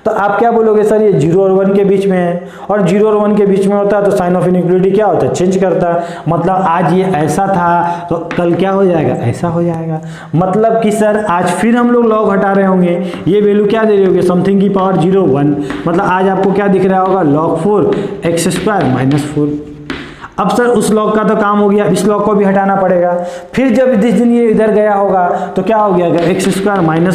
तो आप क्या बोलोगे सर, ये 0 और 1 के बीच में है, और 0 और 1 के बीच में होता है तो साइन ऑफ इनइक्वालिटी क्या होता है, चेंज करता है। मतलब आज ये ऐसा था तो कल क्या हो जाएगा, ऐसा हो जाएगा। मतलब कि सर आज फिर हम लोग लॉग हटा रहे होंगे, ये वैल्यू क्या दे रहे होंगे, समथिंग की पावर 0 1, मतलब आज आपको क्या दिख रहा होगा, log 4 x² - 4। अब सर उस लॉग का तो काम हो गया, इस लॉग को भी हटाना पड़ेगा। फिर जब जिस दिन ये इधर गया होगा तो क्या हो गया, x² -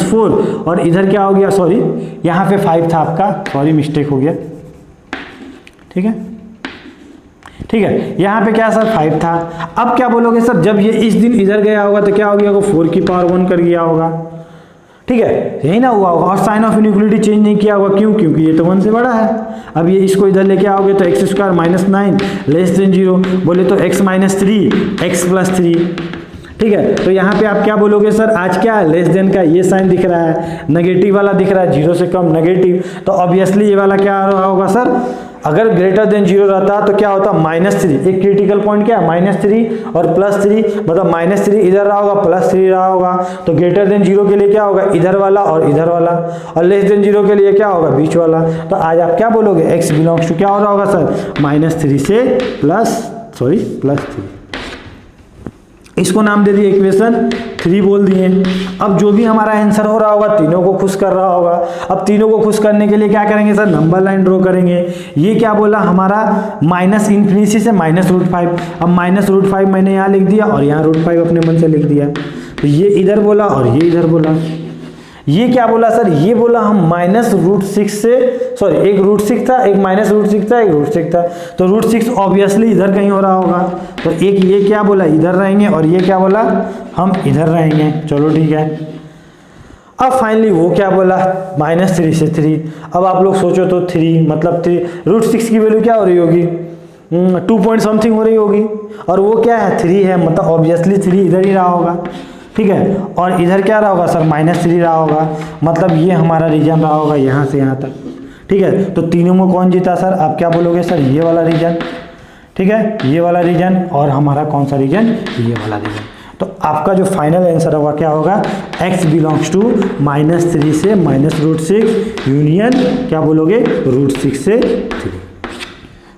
4, और इधर क्या हो गया, सॉरी यहाँ पे 5 था आपका, सॉरी मिस्टेक हो गया, ठीक है ठीक है, यहाँ पे क्या सर 5 था। अब क्या बोलोगे सर, जब ये इस दिन इधर गया होगा तो क्या हो गया, 4 की पावर 1 कर गया होगा, ठीक है, यही ना हुआ होगा। और साइन ऑफ इनइक्वालिटी चेंज नहीं किया होगा, क्यों, क्योंकि ये तो 1 से बड़ा है। अब ये इसको इधर लेके आओगे तो x² - 9 लेस देन 0, बोले तो x - 3 x + 3, ठीक है। तो यहाँ पे आप क्या बोलोगे सर, आज क्या है, लेस देन का ये साइन दिख रहा है, नेगेटिव वाला दिख रहा है, 0 से कम नेगेटिव, तो ऑब्वियसली ये वाला क्या रहा होगा सर, अगर ग्रेटर देन 0 रहता तो क्या होता, -3, एक क्रिटिकल पॉइंट क्या है -3 और +3, मतलब -3 इधर रहा होगा, +3 रहा होगा, तो ग्रेटर देन 0 के लिए क्या होगा, इधर वाला और इधर वाला, और लेस देन 0 के लिए क्या होगा, बीच वाला। तो आज आप क्या बोलोगे, x बिलोंग्स टू क्या हो रहा होगा सर, -3 से +3। इसको नाम दे दिए इक्वेशन 3 बोल दिए। अब जो भी हमारा आंसर हो रहा होगा तीनों को खुश कर रहा होगा। अब तीनों को खुश करने के लिए क्या करेंगे सर, नंबर लाइन ड्रॉ करेंगे। ये क्या बोला हमारा -इन्फिनिटी से -√5, अब -√5 मैंने यहाँ लिख दिया और यहाँ √5 अपने मन से लिख दिया, तो ये इधर बोला और ये इधर बोला। ये क्या बोला सर, ये बोला हम -√6 से, सॉरी एक √6 था, एक -√6 था, एक √6 था, तो √6 ऑब्वियसली इधर कहीं हो रहा होगा, तो एक ये क्या बोला इधर रहेंगे और ये क्या बोला हम इधर रहेंगे, चलो ठीक है। अब फाइनली वो क्या बोला -3 से 3। अब आप लोग सोचो तो 3 मतलब 3 √6 की वैल्यू क्या हो रही होगी, 2 पॉइंट समथिंग हो रही होगी, और वो क्या है 3 है, मतलब ऑब्वियसली 3 इधर ही रहा होगा, ठीक है। और इधर क्या रहा होगा सर -3 रहा होगा, मतलब ये हमारा रीजन रहा होगा यहाँ से यहाँ तक, ठीक है। तो तीनों में कौन जीता सर, आप क्या बोलोगे सर, ये वाला रीजन, ठीक है, ये वाला रीजन, और हमारा कौन सा रीजन, ये वाला रीजन। तो आपका जो फाइनल आंसर होगा क्या होगा, x बिलोंग्स टू -3 से -√6 यूनियन क्या बोलोगे √6 से 3।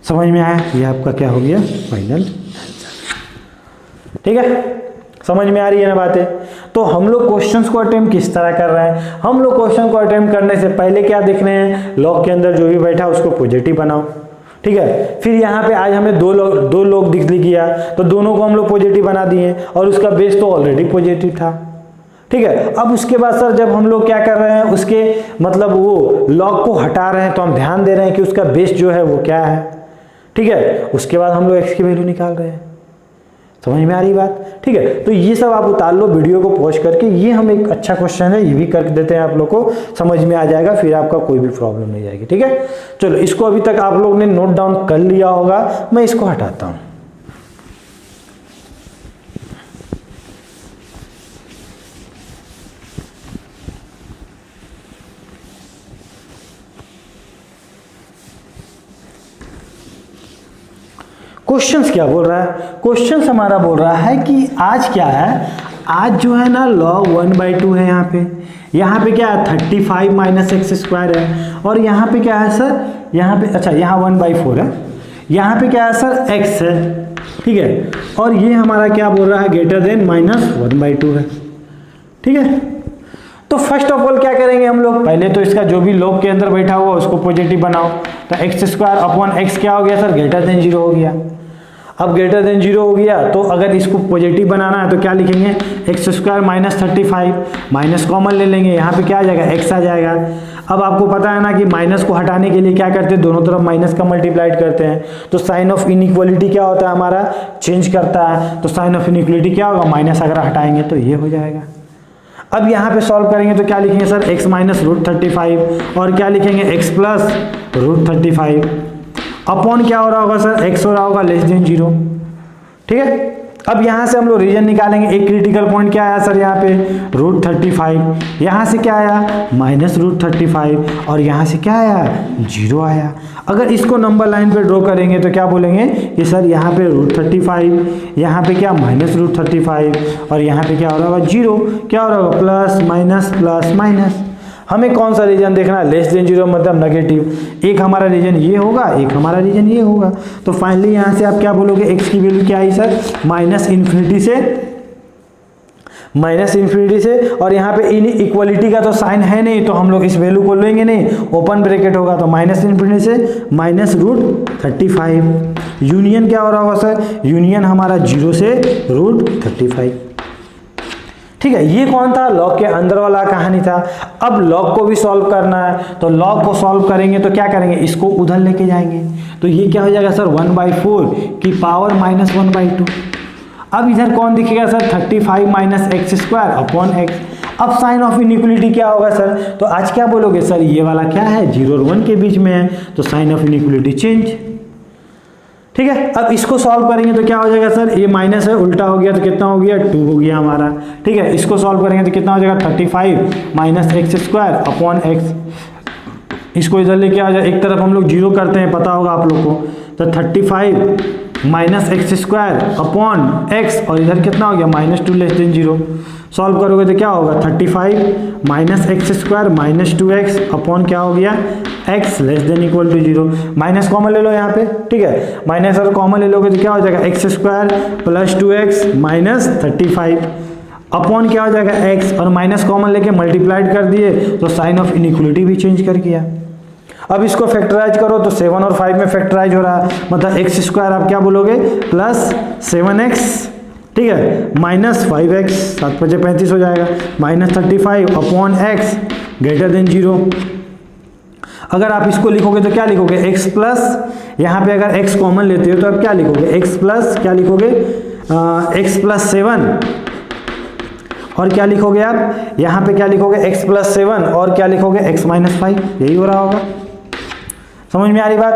समझ में आया, ये आपका क्या हो गया फाइनल आंसर, ठीक है। समझ में आ रही है ना बातें। तो हम लोग क्वेश्चंस को अटेम्प्ट किस तरह कर रहे हैं, हम लोग क्वेश्चन को अटेम्प्ट करने से पहले क्या देख रहे हैं, लॉग के अंदर जो भी बैठा उसको पॉजिटिव बनाओ, ठीक है। फिर यहाँ पे आज हमें दो लोग दिख लिया, तो दोनों को हम लोग पॉजिटिव बना दिए, और उसका बेस तो ऑलरेडी पॉजिटिव था, ठीक है। अब उसके बाद सर जब हम लोग क्या कर रहे हैं, उसके मतलब वो लॉग को हटा रहे हैं, तो हम ध्यान दे रहे हैं कि उसका बेस जो है वो क्या है, ठीक है। उसके बाद हम लोग x की वैल्यू निकाल रहे हैं। समझ में आ रही बात, ठीक है। तो ये सब आप उतार लो वीडियो को पॉज करके, ये हम एक अच्छा क्वेश्चन है, ये भी कर देते हैं, आप लोग को समझ में आ जाएगा, फिर आपका कोई भी प्रॉब्लम नहीं जाएगी, ठीक है। चलो इसको अभी तक आप लोग ने नोट डाउन कर लिया होगा, मैं इसको हटाता हूं। क्वेश्चंस क्या बोल रहा है, क्वेश्चंस हमारा बोल रहा है कि आज क्या है, आज जो है ना log 1/2 है, यहाँ पे क्या है 35 माइनस एक्स स्क्वायर है, और यहाँ पे क्या है सर, यहाँ पे अच्छा यहाँ 1/4 है, यहाँ पे क्या है सर x है, ठीक है। और ये हमारा क्या बोल रहा है ग्रेटर देन -1/2 है, ठीक है। तो फर्स्ट ऑफ ऑल क्या करेंगे हम लोग, पहले तो इसका जो भी लॉग के अंदर बैठा हुआ उसको पॉजिटिव बनाओ, तो x² क्या हो गया सर, ग्रेटर देन 0 हो गया। अब ग्रेटर देन 0 हो गया, तो अगर इसको पॉजिटिव बनाना है तो क्या लिखेंगे, x² माइनस 35, माइनस कॉमन ले लेंगे, यहाँ पे क्या आ जाएगा x आ जाएगा। अब आपको पता है ना कि माइनस को हटाने के लिए क्या करते हैं, दोनों तरफ माइनस का मल्टीप्लाइड करते हैं, तो साइन ऑफ इनइक्वालिटी क्या होता है हमारा, चेंज करता है, तो साइन ऑफ इनइक्वालिटी क्या होगा, माइनस अगर हटाएंगे तो ये हो जाएगा। अब यहाँ पे सॉल्व करेंगे तो क्या लिखेंगे सर, x माइनस √35, और क्या लिखेंगे x प्लस √35 अपॉन क्या हो रहा होगा सर, x हो रहा होगा लेस देन 0, ठीक है। अब यहाँ से हम लोग रीजन निकालेंगे, एक क्रिटिकल पॉइंट क्या आया सर यहाँ पे √35, यहाँ से क्या आया -√35, और यहाँ से क्या आया 0 आया। अगर इसको नंबर लाइन पे ड्रॉ करेंगे तो क्या बोलेंगे कि सर यहाँ पे √35, यहाँ पे क्या -√35, और यहाँ पे क्या हो रहा होगा 0, क्या हो रहा होगा प्लस माइनस प्लस माइनस। हमें कौन सा रीजन देखना है, लेस देन 0 मतलब नेगेटिव। एक हमारा रीजन ये होगा, एक हमारा रीजन ये होगा। तो फाइनली यहाँ से आप क्या बोलोगे, x की वैल्यू क्या आई सर, -∞ से, और यहाँ पे इनइक्वालिटी का तो साइन है नहीं, तो हम लोग इस वैल्यू को लेंगे नहीं, ओपन ब्रैकेट होगा, तो -∞ से -√35। यूनियन क्या हो रहा होगा सर, यूनियन हमारा 0 से √35, ठीक है। ये कौन था, लॉग के अंदर वाला कहानी था। अब लॉग को भी सॉल्व करना है, तो लॉग को सॉल्व करेंगे तो क्या करेंगे, इसको उधर लेके जाएंगे, तो ये क्या हो जाएगा सर 1/4 की पावर -1/2। अब इधर कौन दिखेगा sir, 35 minus x² upon x। अब साइन ऑफ इनइक्वालिटी क्या होगा सर, तो आज क्या बोलोगे सर, ये वाला क्या है 0 और 1 के बीच में है, तो साइन ऑफ इनइक्वालिटी चेंज, ठीक है। अब इसको सॉल्व करेंगे तो क्या हो जाएगा सर, ये माइनस है उल्टा हो गया तो कितना हो गया 2 हो गया हमारा, ठीक है। इसको सॉल्व करेंगे तो कितना हो जाएगा 35 माइनस x² अपॉन x। इसको इधर लेके आ जाए, एक तरफ हम लोग 0 करते हैं, पता होगा आप लोग को, तो 35 माइनस x² अपॉन x, और इधर कितना हो गया -2 लेस देन 0। सॉल्व करोगे तो क्या होगा 35 minus x² minus 2x upon क्या हो गया x less than equal to 0। Minus common ले लो यहाँ पे, ठीक है, माइनस अगर कॉमन ले लोगे तो क्या हो जाएगा x² plus 2x minus 35 upon क्या हो जाएगा x, और माइनस कॉमन लेके मल्टीप्लाइड कर दिए तो साइन ऑफ इनइक्वालिटी भी चेंज कर किया। अब इसको फैक्टराइज करो तो 7 और 5 में फैक्टराइज हो रहा है, मतलब x² आप क्या बोलोगे प्लस 7x, ठीक है, माइनस 5x, 7 × 5 = 35 हो जाएगा, minus 35 upon x greater than 0। अगर आप इसको लिखोगे तो क्या लिखोगे x प्लस, यहाँ पे अगर x कॉमन लेते हो तो आप क्या लिखोगे x प्लस, क्या लिखोगे x प्लस 7, और क्या लिखोगे आप यहाँ पे क्या लिखोगे x प्लस 7, और क्या लिखोगे x माइनस 5, यही हो रहा होगा। समझ में आ रही बात,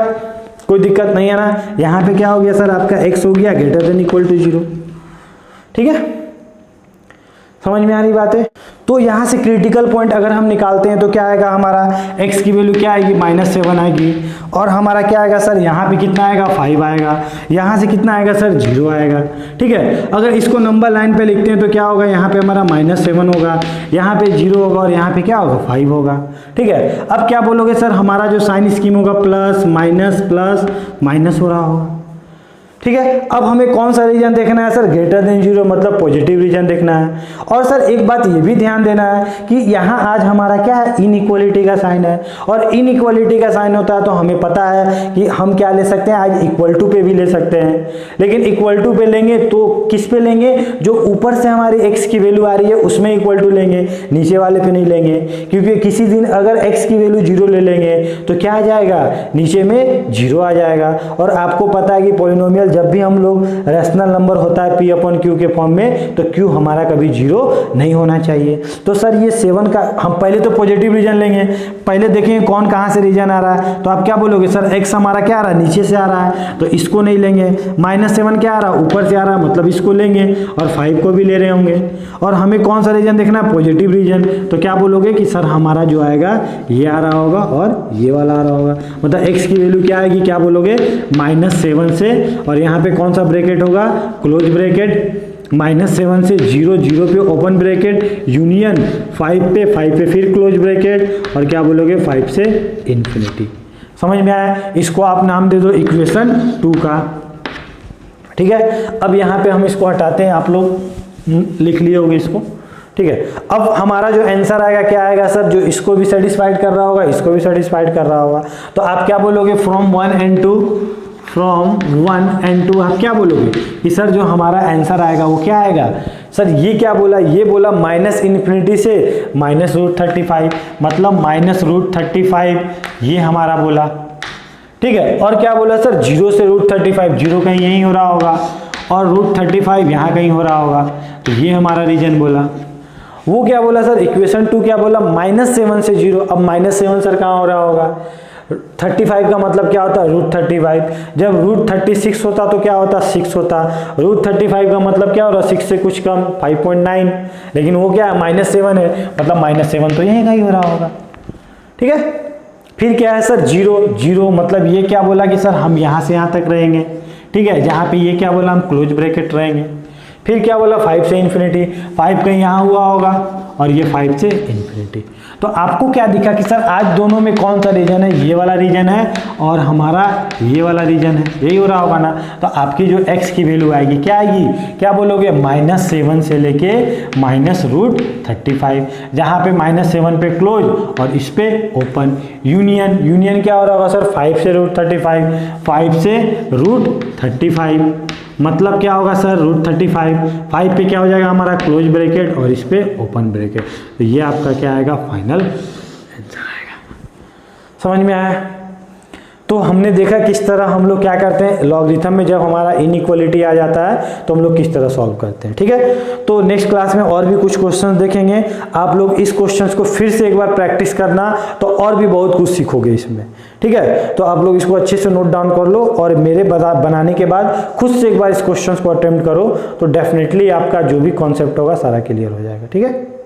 कोई दिक्कत नहीं है ना। यहाँ पे क्या हो गया सर आपका x हो गया ग्रेटर देन इक्वल टू 0, ठीक है, समझ में आ रही बात है। तो यहाँ से क्रिटिकल पॉइंट अगर हम निकालते हैं तो क्या आएगा हमारा, x की वैल्यू क्या आएगी -7 आएगी, और हमारा क्या आएगा सर यहाँ पे कितना आएगा 5 आएगा, यहाँ से कितना आएगा सर 0 आएगा, ठीक है। अगर इसको नंबर लाइन पे लिखते हैं तो क्या होगा, यहाँ पे हमारा -7 होगा, यहाँ पे 0 होगा, और यहाँ पे क्या होगा 5 होगा, ठीक है। अब क्या बोलोगे सर, हमारा जो साइन स्कीम होगा प्लस माइनस हो रहा होगा, ठीक है। अब हमें कौन सा रीजन देखना है सर, ग्रेटर देन 0 मतलब पॉजिटिव रीजन देखना है। और सर एक बात ये भी ध्यान देना है कि यहाँ आज हमारा क्या है, इनइक्वालिटी का साइन है, और इनइक्वालिटी का साइन होता है तो हमें पता है कि हम क्या ले सकते हैं, आज इक्वल टू पे भी ले सकते हैं। लेकिन इक्वल टू पे लेंगे तो किस पे लेंगे, जो ऊपर से हमारी x की वैल्यू आ रही है उसमें इक्वल टू लेंगे, नीचे वाले पे नहीं लेंगे। क्योंकि किसी दिन अगर x की वैल्यू 0 ले लेंगे तो क्या आ जाएगा, नीचे में 0 आ जाएगा। और आपको पता है कि पॉलिनोमियल जब भी हम लोग रैशनल नंबर होता है p अपॉन q के फॉर्म में, तो q हमारा कभी 0 नहीं होना चाहिए। तो सर ये 7 का हम पहले तो पॉजिटिव रीजन लेंगे, पहले देखेंगे कौन कहाँ से रीजन आ रहा है। तो आप क्या बोलोगे, सर x हमारा क्या आ रहा है, नीचे से आ रहा है तो इसको नहीं लेंगे। -7 क्या आ रहा है, ऊपर से आ रहा है मतलब इसको लेंगे, और 5 को भी ले रहे होंगे। और हमें कौन सा रीजन देखना है, पॉजिटिव रीजन। तो क्या बोलोगे कि सर हमारा जो आएगा ये आ रहा होगा और ये वाला आ रहा होगा, मतलब x की वैल्यू क्या आएगी, क्या बोलोगे, -7 से, और यहाँ पे कौन सा ब्रैकेट होगा, क्लोज ब्रैकेट, -7 से 0 0 पे ओपन ब्रैकेट, यूनियन 5 पे फिर क्लोज ब्रैकेट, और क्या बोलोगे 5 से इन्फिनिटी। समझ में आया। इसको आप नाम दे दो इक्वेशन 2 का। ठीक है, अब यहाँ पे हम इसको हटाते हैं, आप लोग लिख लिए होंगे इसको। ठीक है, अब हमारा जो आंसर आएगा क्या आएगा सर, जो इसको भी सेटिस्फाइड कर रहा होगा, इसको भी सेटिस्फाइड कर रहा होगा। तो आप क्या बोलोगे, फ्रॉम 1 and 2, फ्रॉम 1 and 2 आप क्या बोलोगे कि सर जो हमारा आंसर आएगा वो क्या आएगा। सर ये क्या बोला, ये बोला -∞ से -√35, मतलब -√35 ये हमारा बोला। ठीक है, और क्या बोला सर, 0 से √35, 0 कहीं यहीं हो रहा होगा, और √35 यहाँ कहीं हो रहा होगा, तो ये हमारा रीजन बोला। वो क्या बोला सर, इक्वेशन 2 क्या बोला, -7 से 0। अब -7 सर कहाँ हो रहा होगा, 35 का मतलब क्या होता है, √35। जब √36 होता तो क्या होता, 6 होता। √35 का मतलब क्या हो रहा, 6 से कुछ कम, 5.9। लेकिन वो क्या है, -7 है, मतलब -7 तो यहीं कहीं हो रहा होगा। ठीक है, फिर क्या है सर, 0 0, मतलब ये क्या बोला कि सर हम यहाँ से यहाँ तक रहेंगे। ठीक है, जहाँ पे ये क्या बोला, हम क्लोज ब्रैकेट रहेंगे। फिर क्या बोला, 5 से इन्फिनिटी, 5 कहीं यहाँ हुआ होगा, और ये 5 से इन्फिनिटी। तो आपको क्या दिखा कि सर आज दोनों में कौन सा रीजन है, ये वाला रीजन है और हमारा ये वाला रीजन है, यही हो रहा होगा ना। तो आपकी जो x की वैल्यू आएगी क्या आएगी, क्या बोलोगे, -7 से लेके -√35, जहाँ पे -7 पे क्लोज और इस पे ओपन, यूनियन, यूनियन क्या हो रहा होगा सर, 5 से √35, 5 से √35, मतलब क्या होगा सर, √35, 5 पे क्या हो जाएगा हमारा क्लोज ब्रैकेट और इस पे ओपन ब्रैकेट। तो ये आपका क्या आएगा, फाइनल आंसर आएगा। समझ में आया। तो हमने देखा किस तरह हम लोग क्या करते हैं, लॉगरिथम में जब हमारा इनइक्वालिटी आ जाता है तो हम लोग किस तरह सॉल्व करते हैं। ठीक है, तो नेक्स्ट क्लास में और भी कुछ क्वेश्चंस देखेंगे। आप लोग इस क्वेश्चंस को फिर से एक बार प्रैक्टिस करना, तो और भी बहुत कुछ सीखोगे इसमें। ठीक है, तो आप लोग इसको अच्छे से नोट डाउन कर लो, और मेरे बनाने के बाद खुद से एक बार इस क्वेश्चंस को अटेम्प्ट करो, तो डेफिनेटली आपका जो भी कॉन्सेप्ट होगा सारा क्लियर हो जाएगा। ठीक है।